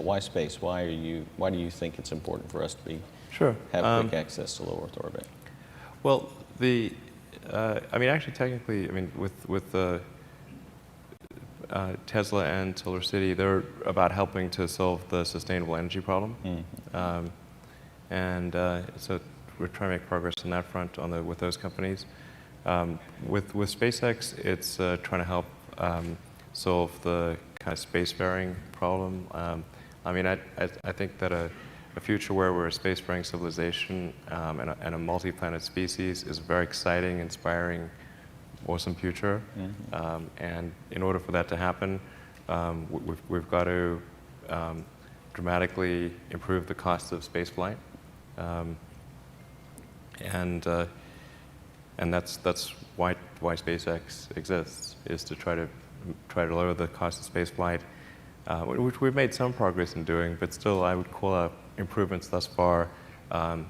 Why space? Why do you think it's important for us to Sure. have quick access to low Earth orbit? Well, I mean, actually, technically, I mean, with Tesla and Solar City, they're about helping to solve the sustainable energy problem. And so we're trying to make progress on that front with those companies. With SpaceX, it's trying to help solve the kind of spacefaring problem. I mean, I think that a future where we're a spacefaring civilization and a multi-planet species is a very exciting, inspiring, awesome future. And in order for that to happen, we've got to dramatically improve the cost of spaceflight. And that's why SpaceX exists, is to try to lower the cost of spaceflight, which we've made some progress in doing, but still I would call out improvements thus far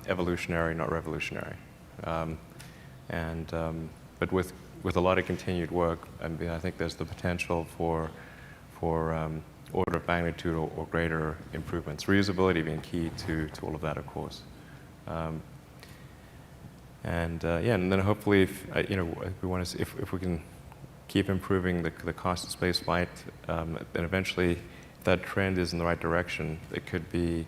evolutionary, not revolutionary. But with a lot of continued work, I mean, I think there's the potential for order of magnitude or greater improvements. Reusability being key to all of that, of course. And then hopefully, if we want to see if we can keep improving the cost of space flight, then eventually, if that trend is in the right direction, it could be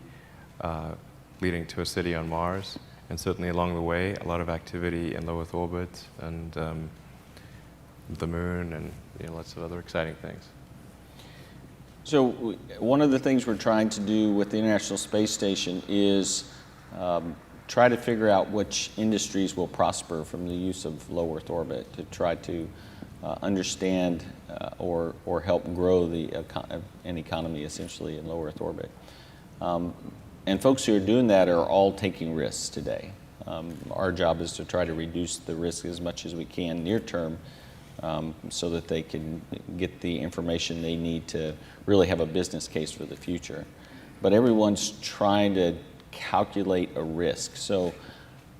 leading to a city on Mars, and certainly along the way, a lot of activity in low Earth orbit and the moon, and lots of other exciting things. So one of the things we're trying to do with the International Space Station is try to figure out which industries will prosper from the use of low Earth orbit, to try to understand or help grow an economy essentially in low Earth orbit. And folks who are doing that are all taking risks today. Our job is to try to reduce the risk as much as we can near term, so that they can get the information they need to really have a business case for the future. But everyone's trying to calculate a risk. So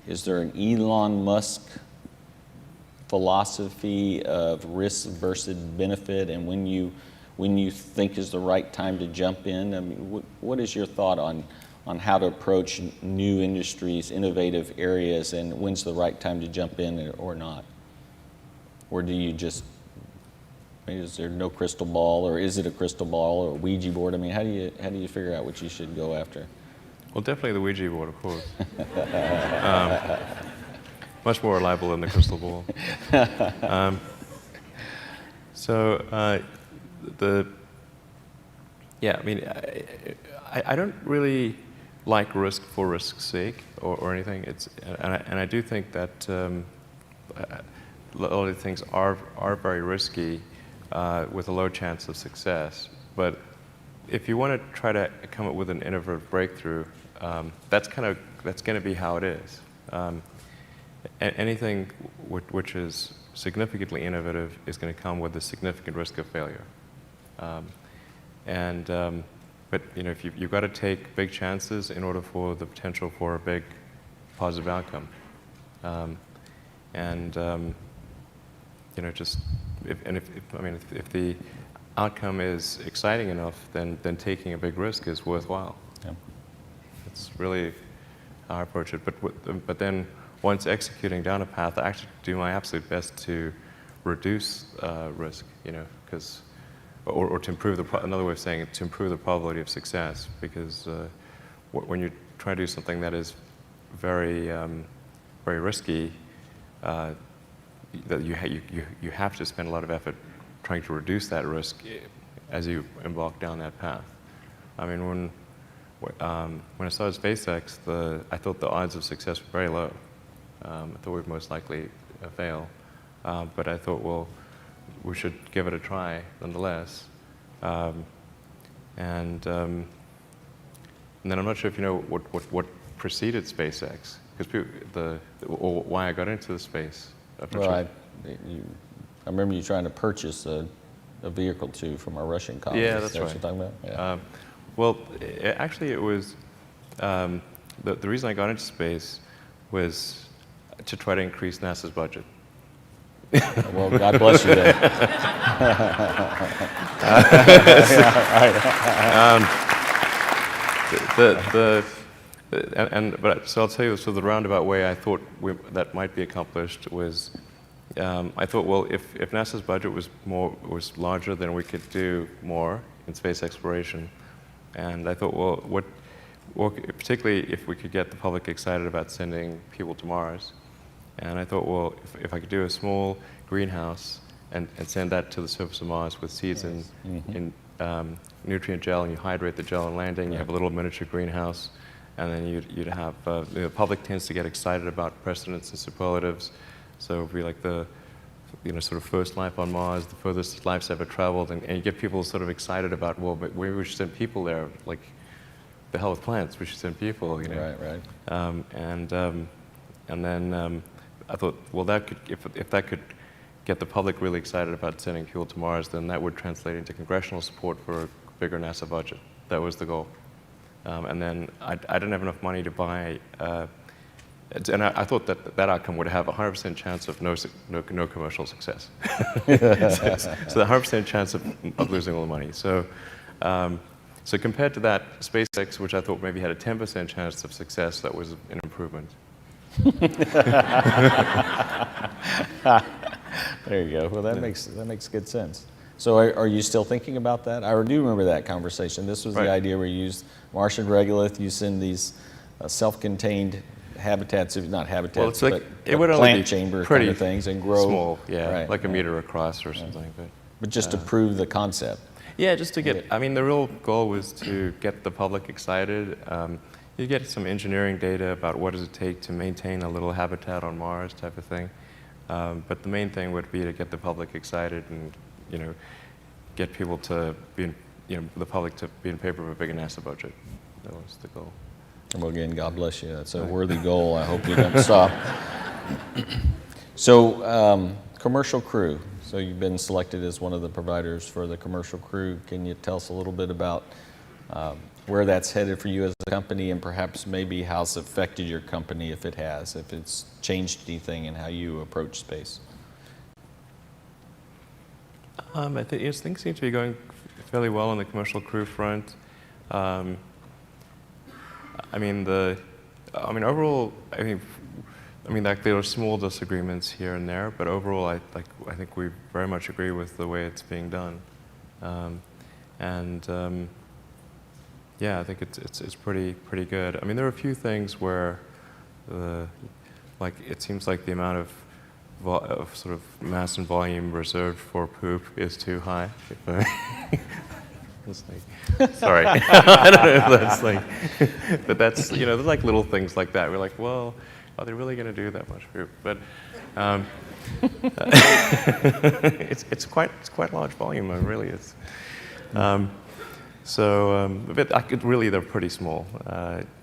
is there an Elon Musk philosophy of risk versus benefit, and when you think is the right time to jump in? I mean, what is your thought on how to approach new industries, innovative areas, and when's the right time to jump in or not? Or do you just, is there no crystal ball, or is it a crystal ball or a Ouija board? I mean, how do you figure out what you should go after? Well, definitely the Ouija board, of course. Much more reliable than the crystal ball. I mean, I don't really like risk for risk's sake or anything. And I do think that a lot of things are very risky with a low chance of success. But if you want to try to come up with an innovative breakthrough, that's going to be how it is. Anything which is significantly innovative is going to come with a significant risk of failure. But if you've got to take big chances in order for the potential for a big positive outcome. If the outcome is exciting enough, then taking a big risk is worthwhile. Yeah. That's really how I approach it. But then once executing down a path, I actually do my absolute best to reduce risk, because, or to improve another way of saying it, to improve the probability of success, because when you try to do something that is very, very risky, that you have to spend a lot of effort trying to reduce that risk as you embark down that path. I mean, when I started SpaceX, I thought the odds of success were very low. I thought we'd most likely fail, but I thought, well, we should give it a try nonetheless. And then I'm not sure if you know what preceded SpaceX, because or why I got into the space. Well, I remember you trying to purchase a vehicle too from our Russian colleagues. Yeah, that's right. What you're talking about? Yeah. Well, actually, it was the reason I got into space was to try to increase NASA's budget. Well, God bless you then. Yeah, right. So I'll tell you, so the roundabout way I thought that might be accomplished was, I thought, well, if NASA's budget was larger, then we could do more in space exploration. And I thought, well, particularly if we could get the public excited about sending people to Mars. And I thought, well, if I could do a small greenhouse and send that to the surface of Mars with seeds in nutrient gel, and you hydrate the gel on landing, you have a little miniature greenhouse, and then you'd have, the public tends to get excited about precedents and superlatives, so it'd be like the, sort of first life on Mars, the furthest life's ever traveled, and you get people sort of excited about, well, but maybe we should send people there, like, the hell with plants, we should send people, Right. And then I thought, well, if that could get the public really excited about sending people to Mars, then that would translate into congressional support for a bigger NASA budget. That was the goal. And then I didn't have enough money to buy, and I thought that outcome would have a 100% chance of no commercial success. So the 100% chance of losing all the money. So compared to that, SpaceX, which I thought maybe had a 10% chance of success, that was an improvement. There you go. Well, that makes good sense. So are you still thinking about that? I do remember that conversation. This was the idea where you use Martian regolith, you send these self-contained habitats, not habitats, well, it's like, but plant chamber kind of things, and grow. Small, like a meter across or something. But just to prove the concept. Yeah, just to get, I mean, the real goal was to get the public excited. You get some engineering data about what does it take to maintain a little habitat on Mars type of thing. But the main thing would be to get the public excited and, get people to be in, the public to be in favor of a bigger NASA budget. That was the goal. Well, again, God bless you. That's a worthy goal. I hope you don't stop. So, commercial crew. So you've been selected as one of the providers for the commercial crew. Can you tell us a little bit about where that's headed for you as a company, and perhaps maybe how it's affected your company, if it has, if it's changed anything in how you approach space? I think things seem to be going fairly well on the commercial crew front. I mean, overall, like there are small disagreements here and there, but overall, I think we very much agree with the way it's being done, yeah, I think it's pretty good. I mean, there are a few things where, like it seems like the amount of sort of mass and volume reserved for poop is too high. It's like, sorry, I don't know if that's like, but that's, there's like little things like that. We're like, well, are they really going to do that much poop? But it's quite large volume. It really is. But really, they're pretty small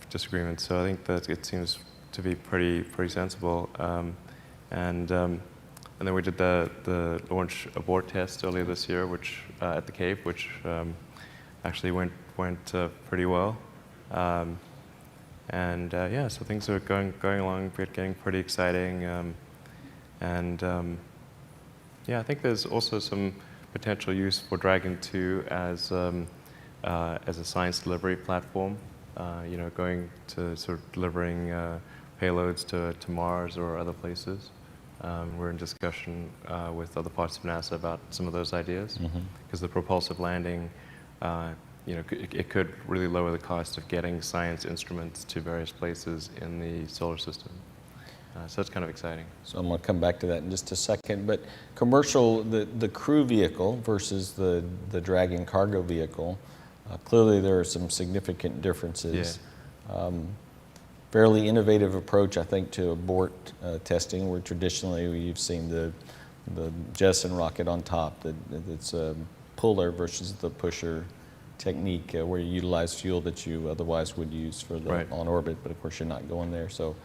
disagreements. So I think that it seems to be pretty sensible. And then we did the launch abort test earlier this year, which at the Cape, which actually went pretty well. Yeah, so things are going along, getting pretty exciting. Yeah, I think there's also some potential use for Dragon 2 as a science delivery platform. Going to sort of delivering payloads to Mars or other places. We're in discussion with other parts of NASA about some of those ideas, because the propulsive landing, it could really lower the cost of getting science instruments to various places in the solar system. So it's kind of exciting. So I'm going to come back to that in just a second. But commercial, the crew vehicle versus the Dragon cargo vehicle, clearly there are some significant differences. Yeah. Fairly innovative approach, I think, to abort testing, where traditionally you've seen the jettison rocket on top. It's a puller versus the pusher technique, where you utilize fuel that you otherwise would use for the on orbit, but of course you're not going there. So,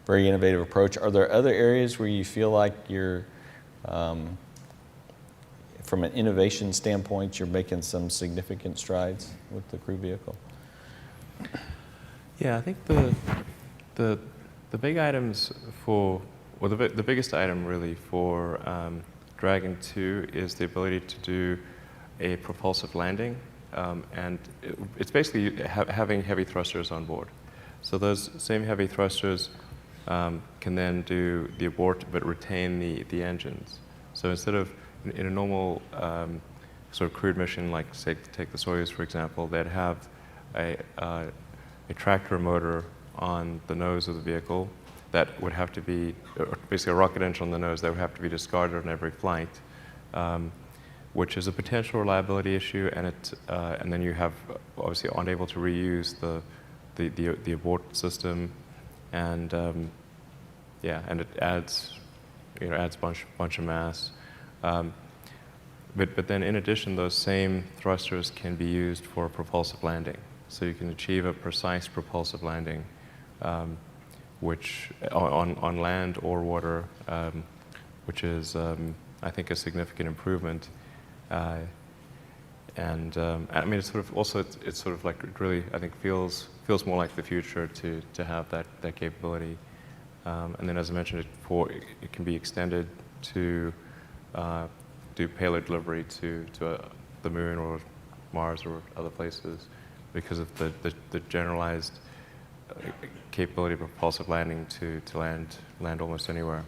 very innovative approach. Are there other areas where you feel like you're, from an innovation standpoint, you're making some significant strides with the crew vehicle? Yeah, I think the big items for, well, the biggest item really for Dragon 2 is the ability to do a propulsive landing and it's basically having heavy thrusters on board. So those same heavy thrusters can then do the abort but retain the engines. So instead of in a normal sort of crewed mission, like say take the Soyuz for example, they'd have a tractor motor on the nose of the vehicle that would have to be, basically a rocket engine on the nose that would have to be discarded on every flight, which is a potential reliability issue, and then you have obviously unable to reuse the abort system, and and it adds bunch of mass. But then in addition, those same thrusters can be used for propulsive landing. So you can achieve a precise propulsive landing, which on land or water, which is I think a significant improvement. I mean, it's sort of also it's sort of like it really I think feels more like the future to have that capability. And then as I mentioned it can be extended to do payload delivery to the moon or Mars or other places because of the generalized capability of propulsive landing to land almost anywhere.